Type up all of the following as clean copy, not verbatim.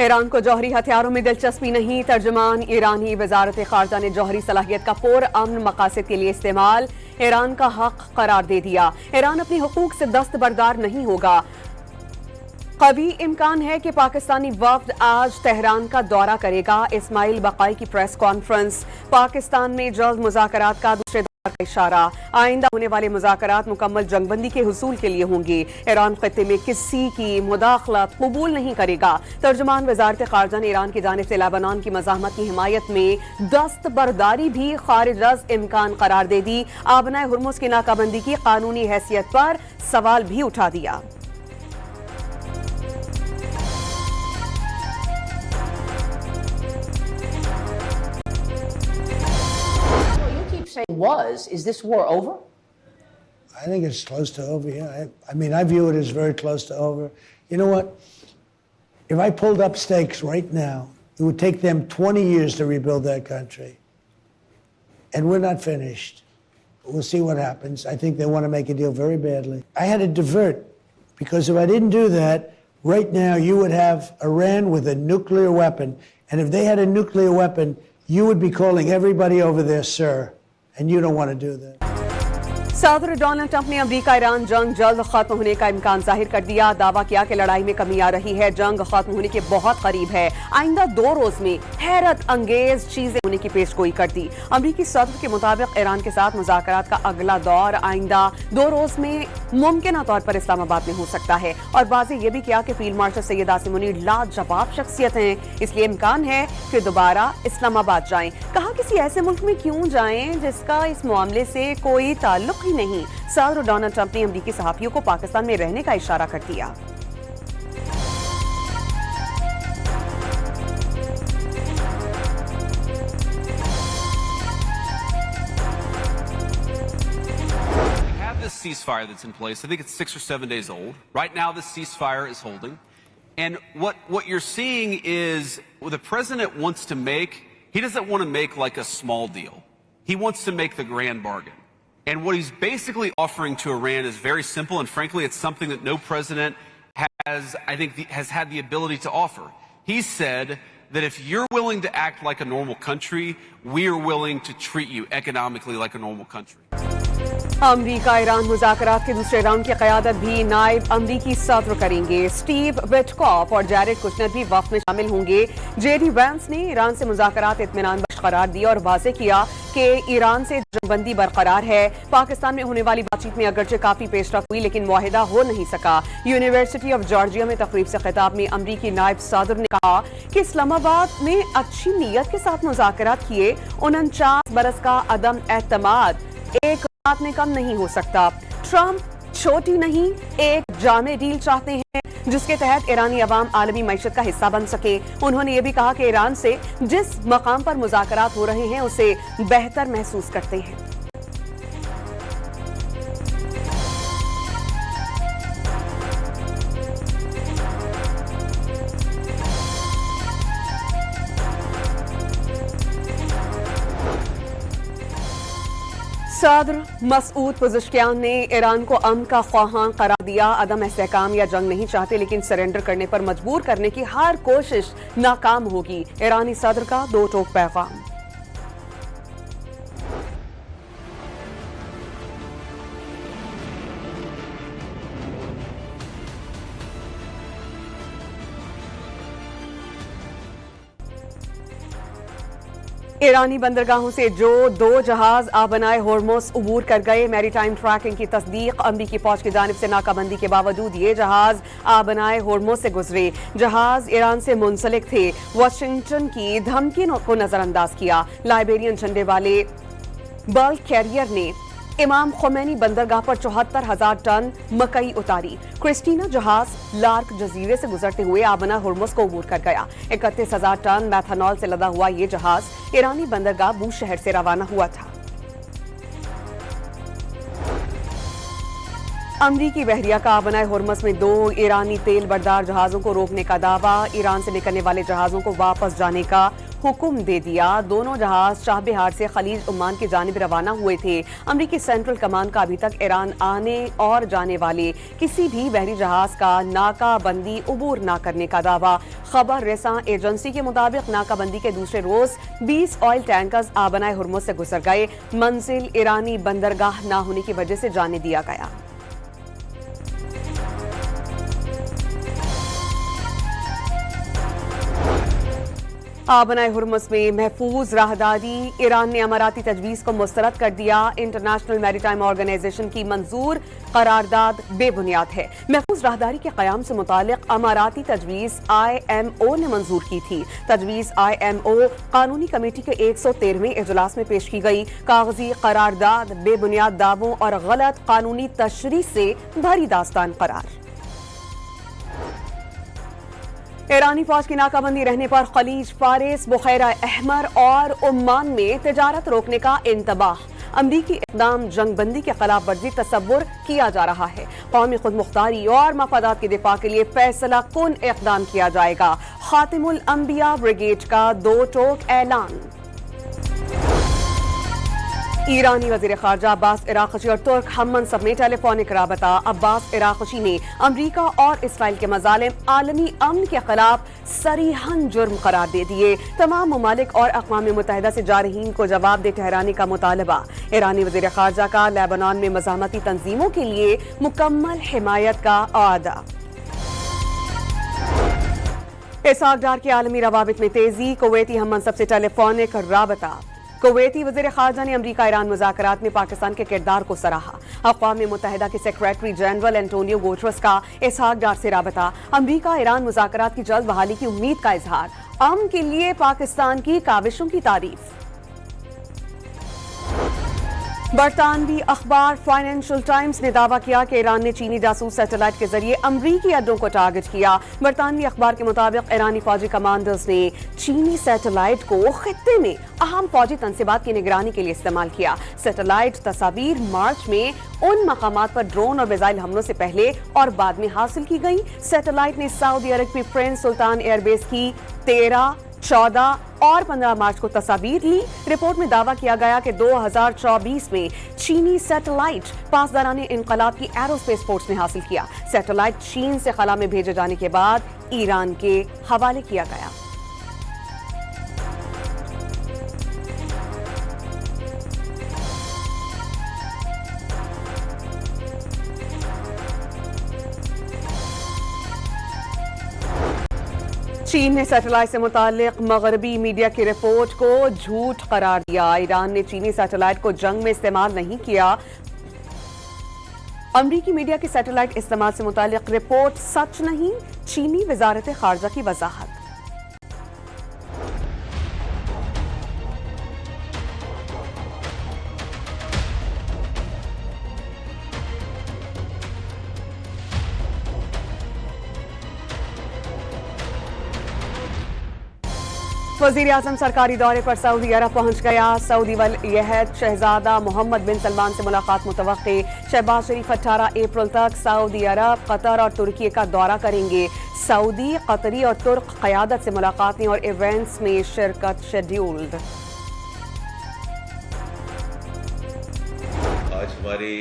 Iran को जौहरी हथियारों में दिलचस्पी नहीं, तर्जुमान ईरानी वजारत खारजा ने जौहरी सलाहियत का पुरअमन मकासद के लिए इस्तेमाल ईरान का हक करार दे दिया। ईरान अपनी हुकूक से दस्तबरदार नहीं होगा। कभी इम्कान है कि पाकिस्तानी वफ्द आज तेहरान का दौरा करेगा। इस्माइल बकाई की प्रेस कॉन्फ्रेंस। पाकिस्तान में जल्द मुज़ाकरात का दूसरे दौर का इशारा। आइंदा होने वाले मुज़ाकरात मुकम्मल जंगबंदी के हुसूल के लिए होंगे। ईरान खत्ते में किसी की मुदाखलत कबूल नहीं करेगा। तर्जुमान वजारत खारजा ने ईरान की जानिब से लेबनान की मज़ाहमत की हिमायत में दस्तबरदारी भी खारिज अज़ इम्कान करार दे दी। आबनाए हुर्मुज़ की नाकाबंदी की कानूनी हैसियत पर सवाल भी उठा दिया। Is this war over? I think it's close to over, yeah. I mean, I view it as very close to over. You know what? If I pulled up stakes right now, it would take them 20 years to rebuild that country. And we're not finished. We'll see what happens. I think they want to make a deal very badly. I had to divert, because if I didn't do that, right now you would have Iran with a nuclear weapon. And if they had a nuclear weapon, you would be calling everybody over there, sir. And you don't want to do that. सदर Donald Trump ने America Iran जंग जल्द खत्म होने का इम्कान जाहिर कर दिया। दावा किया कि लड़ाई में कमी आ रही है, जंग खत्म होने के बहुत करीब है। आइंदा 2 रोज में हैरत अंगेज चीजें होने की पेशगोई कर दी। अमेरिकी सदर के मुताबिक ईरान के साथ मुज़ाकरात का अगला दौर आइंदा 2 रोज में मुमकिन तौर पर इस्लामाबाद में हो सकता है। और वाज़ेह यह भी किया कि फील्ड मार्शल सैयद आसिम मुनीर लाजवाब शख्सियत हैं, इसलिए इम्कान है कि दोबारा इस्लामाबाद जाएं। कहा किसी ऐसे मुल्क में क्यों जाएं जिसका इस मामले से कोई ताल्लुक ही नहीं। सदर डोनाल्ड ट्रंप ने अमेरिकी सहाफियों को पाकिस्तान में रहने का इशारा कर दिया। This ceasefire that's in place, I think it's 6 or 7 days old. Right now, the ceasefire is holding. And what you're seeing is what the president wants to make, he doesn't want to make like a small deal. He wants to make the grand bargain. And what he's basically offering to Iran is very simple, and frankly, it's something that no president has, I think, has had the ability to offer. He said that if you're willing to act like a normal country, we are willing to treat you economically like a normal country. अमरीका Iran मुज़ाकरात के दूसरे round की क़यादत भी नायब अमरीकी सदर करेंगे। स्टीव विटकॉफ और जैरेड कुशनर भी वफ़द में शामिल होंगे। जेडी वैंस ने ईरान से मुज़ाकरात इत्मीनान बख्श करार दिया और वाज़ेह किया कि ईरान से जंगबंदी बरकरार है। पाकिस्तान में होने वाली बातचीत में अगरचे काफी पेशरफ हुई, लेकिन मुआहिदा हो नहीं सका। यूनिवर्सिटी ऑफ जॉर्जिया में तकरीब से खिताब में अमरीकी नायब सदर ने कहा कि इस्लामाबाद में अच्छी नीयत के साथ मुज़ाकरात किए 49 बरस का अदम एतमाद एक रात में कम नहीं हो सकता। ट्रंप छोटी नहीं एक जामे डील चाहते हैं जिसके तहत ईरानी अवाम आलमी मईशत का हिस्सा बन सके। उन्होंने ये भी कहा कि ईरान से जिस मकाम पर मुज़ाकरात हो रहे हैं उसे बेहतर महसूस करते हैं। सदर मसूद पज़ेश्कियान ने ईरान को अमन का ख्वाहान करार दिया। अदम इस्तेहकाम या जंग नहीं चाहते, लेकिन सरेंडर करने पर मजबूर करने की हर कोशिश नाकाम होगी। ईरानी सदर का 2 टोक पैगाम। ईरानी बंदरगाहों से जो 2 जहाज आबनाए होर्मुज़ अबूर कर गए। मैरीटाइम ट्रैकिंग की तस्दीक। अमरीकी फौज की जानिब से नाकाबंदी के बावजूद ये जहाज आबनाए होर्मुज़ से गुजरे। जहाज ईरान से मुंसलिक थे। वाशिंगटन की धमकी को नजरअंदाज किया। लाइबेरियन झंडे वाले बल्क कैरियर ने इमाम खुमैनी बंदरगाह पर 74,000 टन मकई उतारी। क्रिस्टीना जहाज लार्क जजीरे से गुजरते हुए आबना होर्मुज़ को अबूर कर गया। 31,000 टन मैथनॉल से लदा हुआ ये जहाज ईरानी बंदरगाह बूश शहर से रवाना हुआ था। अमरीकी बहरिया का बनाए हुर्मस में 2 ईरानी तेल बरदार जहाजों को रोकने का दावा। ईरान से निकलने वाले जहाजों को वापस जाने का हुक्म दे दिया। दोनों जहाज शाहबहार से खलीज उम्मान की जानिब रवाना हुए थे। अमरीकी सेंट्रल कमांड का अभी तक ईरान आने और जाने वाले किसी भी बहरी जहाज का नाकाबंदी उबूर न करने का दावा। खबर रसां एजेंसी के मुताबिक नाकाबंदी के दूसरे रोज 20 ऑयल टैंकर्स आबनाए हुर्मुज से गुजर गए। मंजिल ईरानी बंदरगाह न होने की वजह से जाने दिया गया। आबनाए हुर्मुज में महफूज राहदारी। ईरान ने अमाराती तजवीज़ को मुस्तरद कर दिया। इंटरनेशनल मैरीटाइम ऑर्गेनाइजेशन की मंजूर करारदाद बेबुनियाद है। महफूज राहदारी के क़याम से मुतालिक अमाराती तजवीज़ IMO ने मंजूर की थी। तजवीज़ IMO कानूनी कमेटी के 113वें इजलास में पेश की गई। कागजी करारदाद बेबुनियाद दावों और गलत कानूनी तशरीह से भरी दास्तान करार। ईरानी फौज की नाकाबंदी रहने पर खलीज फारिस, बुखैरा अहमर और ओमान में तिजारत रोकने का इंतबाह। अमरीकी इक़दाम जंगबंदी के खिलाफ वर्जी तसव्वुर किया जा रहा है। कौमी खुद मुख्तारी और मफादात के दिफा के लिए फैसला कुन इक़दाम किया जाएगा। खातिमुल अंबिया ब्रिगेड का 2 टोक ऐलान। ईरानी वज़ीर ख़ारजा अब्बास इराक़ची और तुर्क हम मनसब में टेलीफोनिक राबता। अब्बास इराक़ची ने अमरीका और इसराइल के मज़ालिम आलमी अमन के खिलाफ सरीहन जुर्म करार दे दिए। तमाम ममालिक और अक़वाम मुत्तहिदा से जारहीन को जवाब दे ठहराने का मुतालबा। ईरानी वज़ीर ख़ारजा का लेबनान में मज़ाहमती तंजीमों के लिए मुकम्मल हिमायत का आदा। इसहाक डार के आलमी रवाबित में तेजी। कुवैती हम मनसब से टेलीफोनिक राबता। कुवैती वज़ीर ख़ारजा ने अमरीका ईरान मुज़ाकरात में पाकिस्तान के किरदार को सराहा। अक़वाम मुत्तहिदा के सेक्रेटरी जनरल एंटोनियो गुटेरेस का इसहाक डार से राबता। अमरीका ईरान मुज़ाकरात की जल्द बहाली की उम्मीद का इजहार। अमन के लिए पाकिस्तान की काविशों की तारीफ। बरतानवी अखबार फाइनेंशियल टाइम्स ने दावा किया कि ईरान ने चीनी जासूस सैटेलाइट के जरिए अमरीकी अड्डों को टारगेट किया। बरतानवी अखबार के मुताबिक ईरानी फौजी कमांडर्स ने चीनी सैटेलाइट को खित्ते में अहम फौजी तनसीबात की निगरानी के लिए इस्तेमाल किया। सैटेलाइट तस्वीर मार्च में उन मकामात पर ड्रोन और मिसाइल हमलों से पहले और बाद में हासिल की गई। सैटेलाइट ने सऊदी अरब की प्रिंस सुल्तान एयरबेस की 13, 14 और 15 मार्च को तस्वीर ली। रिपोर्ट में दावा किया गया कि 2024 में चीनी सैटेलाइट पासदाराने इनकलाब की एरोस्पेस फोर्स ने हासिल किया। सैटेलाइट चीन से खला में भेजे जाने के बाद ईरान के हवाले किया गया। चीन ने सैटेलाइट से मुतालिक मगरबी मीडिया की रिपोर्ट को झूठ करार दिया। ईरान ने चीनी सैटेलाइट को जंग में इस्तेमाल नहीं किया। अमरीकी मीडिया की सैटेलाइट इस्तेमाल से मुतालिक रिपोर्ट सच नहीं। चीनी वजारत खारजा की वजाहत। वज़ीर आज़म सरकारी दौरे पर सऊदी अरब पहुंच गया। सऊदी वलीअहद शहजादा मोहम्मद बिन सलमान से मुलाकात मुतवक्के। शहबाज शरीफ 18 अप्रैल तक सऊदी अरब, कतर और तुर्की का दौरा करेंगे। सऊदी, कतरी और तुर्क क़यादत से मुलाकातें और इवेंट्स में शिरकत शेड्यूल्ड। आज हमारी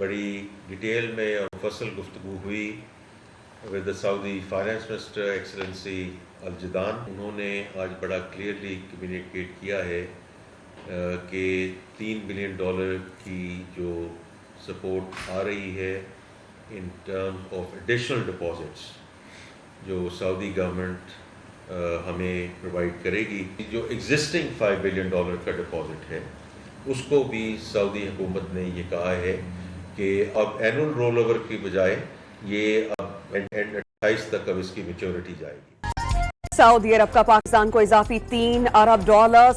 बड़ी डिटेल में और मुफस्सल गुफ्तगू हुई with the Saudi finance minister excellency Al-Jadaan. उन्होंने आज बड़ा क्लियरली कम्युनिकेट किया है कि $3 बिलियन की जो सपोर्ट आ रही है in terms of additional deposits जो सऊदी गवर्नमेंट हमें प्रोवाइड करेगी। जो एग्जिस्टिंग $5 बिलियन का डिपॉजिट है उसको भी सऊदी हुकूमत ने ये कहा है कि अब एनुअल रोल ओवर की बजाय ये अब एंड 28 तक अब इसकी मैच्योरिटी जाएगी। सऊदी अरब का पाकिस्तान को इजाफी $3 अरब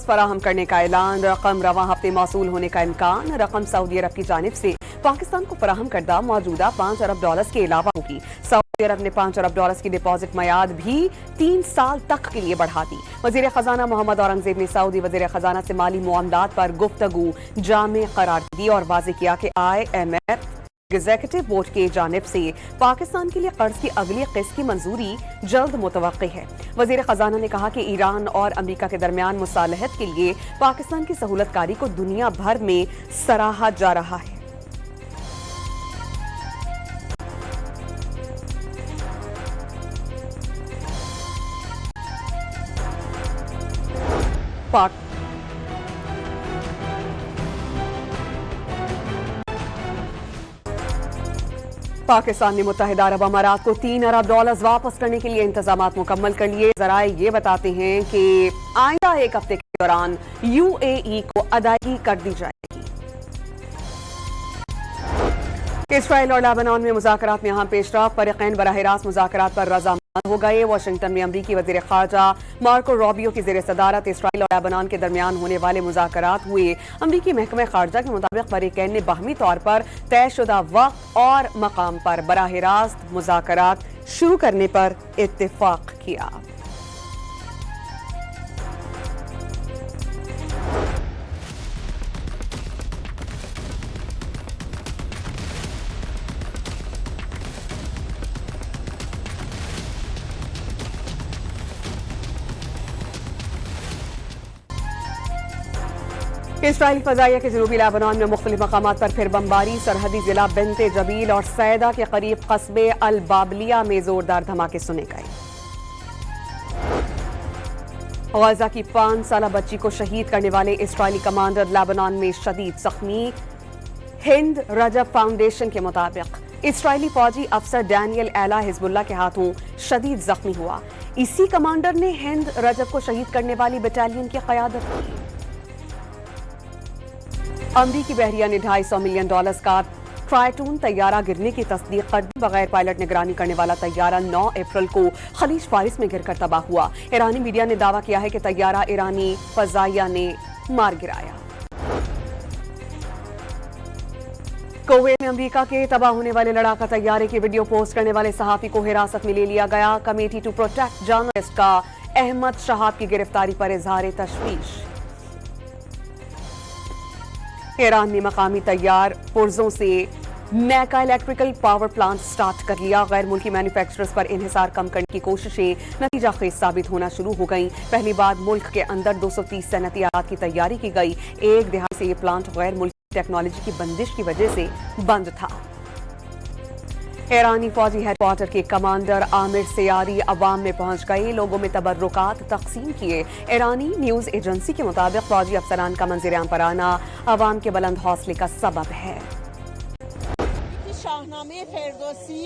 फराहम करने का ऐलान। रकम रवां हफ्ते मौसूल होने का इम्कान। रकम सऊदी अरब की जानिब से पाकिस्तान को फराहम करदा मौजूदा $5 अरब के अलावा होगी। सऊदी अरब ने $5 अरब की डिपॉजिट मयाद भी 3 साल तक के लिए बढ़ा दी। वजीर खजाना मोहम्मद औरंगजेब ने सऊदी वजीर खजाना से माली मुआमलात पर गुफ्तगू जामे करार दी और वाज़ेह किया कि IMF एग्जीक्यूटिव बोर्ड की जानिब से पाकिस्तान के लिए कर्ज की अगली किस्त की मंजूरी जल्द मुतवक्की है। वजीर खजाना ने कहा कि ईरान और अमेरिका के दरमियान मुसालहत के लिए पाकिस्तान की सहूलतकारी को दुनिया भर में सराहा जा रहा है। पाकिस्तान ने मुत्तहिदा अरब अमारात को $3 अरब वापस करने के लिए इंतजाम मुकम्मल कर लिए। जराए ये बताते हैं कि आइंदा एक हफ्ते के दौरान UAE को अदायगी कर दी जाएगी। इसराइल और लेबनान में मुज़ाकरात में अहम पेशरफ, फरीक़ैन बराह रास्त मुज़ाकरात पर रज़ामंद हो गए। वाशिंगटन में अमरीकी वज़ीर ख़ारजा मार्को रूबियो की ज़ेर सदारत इसराइल और लेबनान के दरमियान होने वाले मुज़ाकरात हुए। अमरीकी महकमा ख़ारजा के मुताबिक फरीक़ैन ने बाहमी तौर पर तयशुदा वक्त और मकाम पर बराह रास्त मुज़ाकरात शुरू करने पर इत्तिफ़ाक़ किया। इसराइली फजाइया के जनूबी लेबनान में मुख्तलिफ मकामात पर फिर बमबारी। सरहदी जिला बिन्ते जबील और सैदा के करीब कस्बे अल बाबलिया में जोरदार धमाके सुने गए। गजा की 5 साला बच्ची को शहीद करने वाले इसराइली कमांडर लेबनान में शदीद जख्मी। हिंद रजब फाउंडेशन के मुताबिक इसराइली फौजी अफसर डैनियल एला हिजबुल्लाह के हाथों शदीद जख्मी हुआ। इसी कमांडर ने हिंद रजब को शहीद करने वाली बटालियन की क़यादत की। अमरीकी बहरिया ने $250 मिलियन का ट्राइटून तैयारा गिरने की तस्दीक कर दी। बगैर पायलट निगरानी करने वाला तैयारा 9 अप्रैल को खलीज फारिस में गिरकर तबाह हुआ। ईरानी मीडिया ने दावा किया है कि तैयारा ईरानी फजाइया ने मार गिराया। कुवैत में अमरीका के तबाह होने वाले लड़ाका तैयारे की वीडियो पोस्ट करने वाले सहाफी को हिरासत में ले लिया गया। कमेटी टू प्रोटेक्ट जर्नलिस्ट का अहमद शहाब की गिरफ्तारी पर इजहार तशवीश। ईरान ने मकामी तैयार पुर्जों से मैका इलेक्ट्रिकल पावर प्लांट स्टार्ट कर लिया। गैर मुल्की मैन्युफैक्चरर्स पर इन्हिसार कम करने की कोशिशें नतीजा खेज साबित होना शुरू हो गई। पहली बार मुल्क के अंदर 230 सनती आलात की तैयारी की गई। एक दिहाई से ये प्लांट गैर मुल्की टेक्नोलॉजी की बंदिश की वजह से बंद था। ईरानी फौजी हेडक्वार्टर के कमांडर आमिर सियारी अवाम में पहुंच गए। लोगों में तबर्रुकात तकसीम किए। ईरानी न्यूज एजेंसी के मुताबिक फौजी अफसरान का मंजर-ए-आम पर आना अवाम के बुलंद हौसले का सबब है। शाहनामे फिरदौसी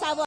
सवार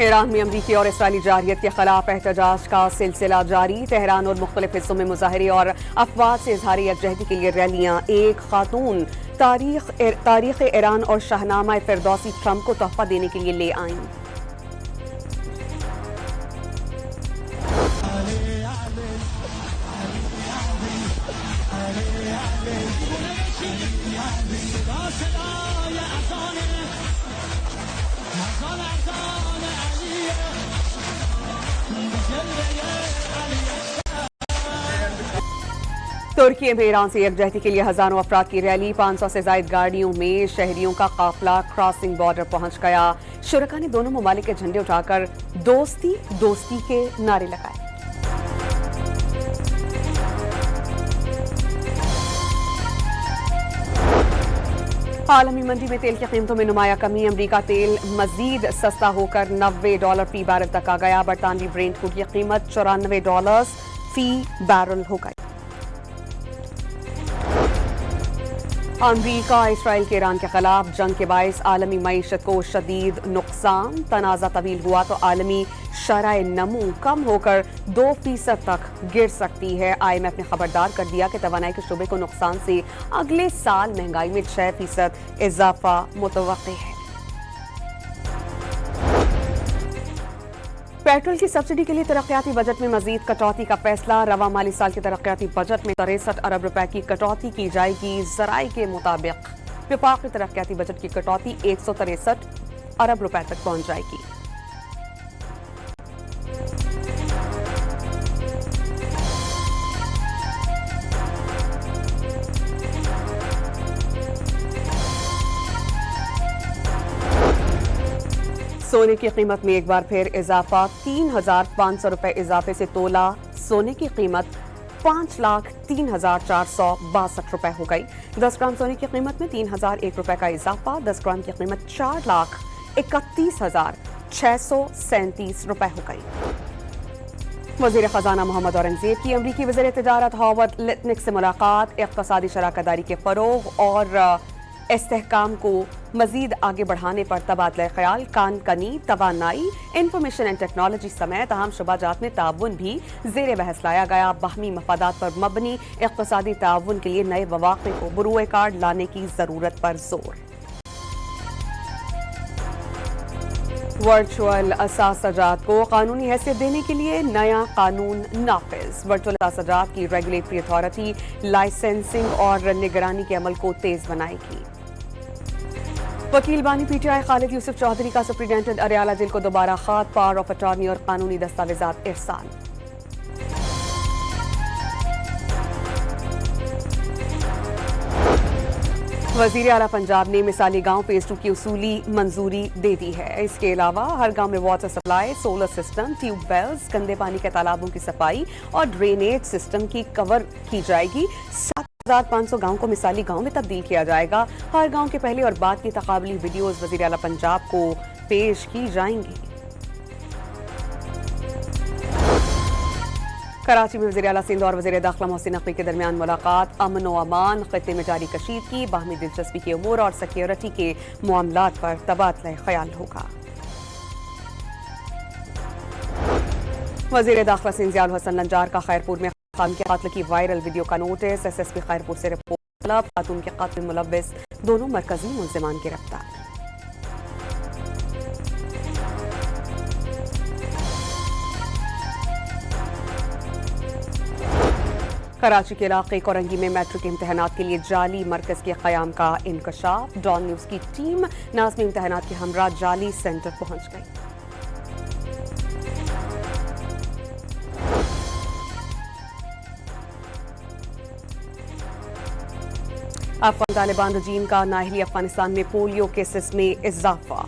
ईरान में अमरीकी और इसराइली जारियत के खिलाफ एहतजाज का सिलसिला जारी। तेहरान और मुख्तलिफ हिस्सों में मुजाहरे और अफवाह से इजहार यकजहती के लिए रैलियां। एक खातून तारीख ईरान और शाहनामा फिरदौसी ट्रंप को तोहफा देने के लिए ले आईं। तुर्की में ईरान से यकजहती के लिए हजारों अफराद की रैली। 500 से ज्यादा गाड़ियों में शहरियों का काफिला क्रॉसिंग बॉर्डर पहुंच गया। शुरका ने दोनों ममालिक के झंडे उठाकर दोस्ती दोस्ती के नारे लगाए। आलमी मंडी में तेल की कीमतों में नुमाया कमी। अमरीका तेल मजीद सस्ता होकर $90 फी बैरल तक आ गया। बरतानवी ब्रेंट क्रूड की कीमत $94 फी बैरल हो गई। अमरीका इसराइल के ईरान के खिलाफ जंग के बायस आलमी मईशत को शदीद नुकसान। तनाज़ा तवील हुआ तो आलमी शरह नमू कम होकर 2% तक गिर सकती है। IMF ने खबरदार कर दिया कि तवानाई के शोबे को नुकसान से अगले साल महंगाई में 6% इजाफा मुतवक्की है। पेट्रोल की सब्सिडी के लिए तरक्याती बजट में मजीद कटौती का फैसला। रवा माली साल के तरक्याती बजट में 63 अरब रुपए की कटौती की जाएगी। जराई के मुताबिक विफाकी तरक्याती बजट की कटौती 163 अरब रुपए तक पहुंच जाएगी। सोने की कीमत में एक बार फिर इजाफा, 3,500 रुपए इजाफे से तोला सोने की कीमत 5,03,462 रुपए हो गई। 10 ग्राम सोने की कीमत में 3,001 रुपए का इजाफा, 10 ग्राम की कीमत 4,31,637 रुपए हो गई। वजीर खजाना मोहम्मद औरंगजेब की अमरीकी वज़ीर तिजारत हॉवर्ड लिटनिक से मुलाकात, इक़्तिसादी शराकतदारी के फरोग और इस्तेहकाम को मजीद आगे बढ़ाने पर तबादला ख्याल, कान कनी, तवानाई, इंफॉर्मेशन एंड टेक्नोलॉजी समेत अहम शुबाजात में ताउन भी ज़ेर बहस लाया गया। बाहमी मफादात पर मबनी इक़्तिसादी ताउन के लिए नए मवाक़े को बुरूए कार्ड लाने की ज़रूरत पर जोर। वर्चुअल असासजात को कानूनी हैसियत देने के लिए नया कानून नाफिज। वर्चुअल असासजात की रेगुलेटरी अथॉरिटी लाइसेंसिंग और निगरानी के अमल को तेज बनाएगी। वकील बानी पीटीआई खालिद यूसुफ चौधरी का सुप्रीडेंटेंट अरियाला जेल को दोबारा खात, पावर ऑफ अटॉर्नी और कानूनी दस्तावेजात इरसाल। वजीर आला पंजाब ने मिसाली गांव फेज 2 की उसूली मंजूरी दे दी है। इसके अलावा हर गांव में water supply, solar system, tube wells, गंदे पानी के तालाबों की सफाई और ड्रेनेज सिस्टम की कवर की जाएगी। 7,500 गांव को मिसाली गांव में तब्दील किया जाएगा। हर गांव के पहले और बाद की तकाबली वीडियोज वजीर आला पंजाब को पेश की जाएंगी। कराची में वज़ीर आला सिंध और वज़ीर दाखिला मोहसिन नकवी के दरमियान मुलाकात, अमन व अमान, खित्ते में जारी कशीदगी, बाहमी दिलचस्पी के उमूर और सिक्योरिटी के मामलात पर तबादला ख्याल होगा। वज़ीर दाखिला सिंध ज़ियाउल हसन लंजार का खैरपुर में खातून के कत्ल की वायरल वीडियो का नोटिस, एसएसपी खैरपुर से रिपोर्ट तलब, खातून के कत्ल में मुलव्विस दोनों मरकजी मुल्ज़िमान गिरफ्तार। कराची के इलाके कोरंगी में मैट्रिक इम्तहानात के लिए जाली मरकज के क़याम का इंकशाफ, डॉन न्यूज़ की टीम नाज़मीन इम्तहानात के हमरा जाली सेंटर पहुंच गई। अफगान तालिबान रजीम का नाअहली अफगानिस्तान में पोलियो केसेस में इजाफा।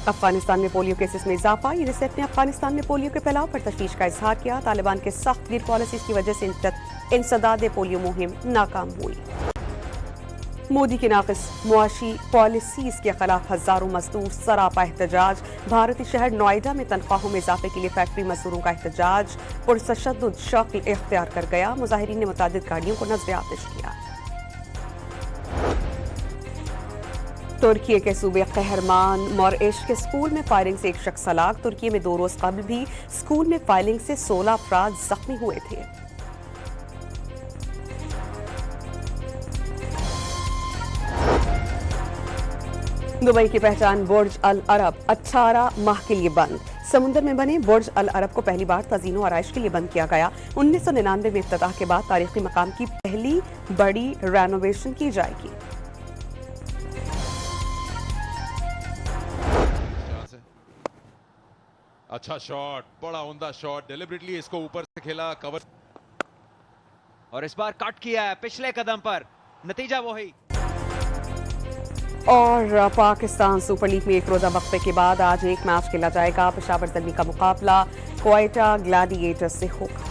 अफगानिस्तान में पोलियो केसेस में इजाफा, यूनिसेफ ने अफगानिस्तान में पोलियो के फैलाव पर तशवीश का इजहार किया। तालिबान के सख्त गिर पॉलिसीज की वजह से इंसदाद पोलियो मुहिम नाकाम हुई। मोदी की नाक़िस मुआशी पॉलिसीज के खिलाफ हजारों मजदूर सरापा एहतजाज। भारतीय शहर नोएडा में तनख्वाहों में इजाफे के लिए फैक्ट्री मजदूरों का एहतजाज पुरतशद्दुद शक्ल इख्तियार कर गया। मुजाहिरीन ने मुतादिद गाड़ियों को नज़्र आतिश किया। तुर्की के सूबे कहरमान मोरइश के स्कूल में फायरिंग से एक शख्स हलाक। तुर्की में 2 रोज कबल भी स्कूल में फायरिंग से 16 अफराद जख्मी हुए थे। दुबई की पहचान बुर्ज अल अरब 18 माह के लिए बंद। समुद्र में बने बुर्ज अल अरब को पहली बार तज़ीनो आराइश के लिए बंद किया गया। 1999 में इफ्तिताह के बाद तारीखी मकाम की पहली बड़ी रेनोवेशन की जाएगी। अच्छा शॉट, बड़ा उम्दा शॉट, डेलिबरेटली इसको ऊपर से खेला, कवर और इस बार कट किया है पिछले कदम पर, नतीजा वही। और पाकिस्तान सुपर लीग में एक रोजा वक्फे के बाद आज एक मैच खेला जाएगा। पेशावर ज़ल्मी का मुकाबला क्वेटा ग्लैडिएटर्स से होगा।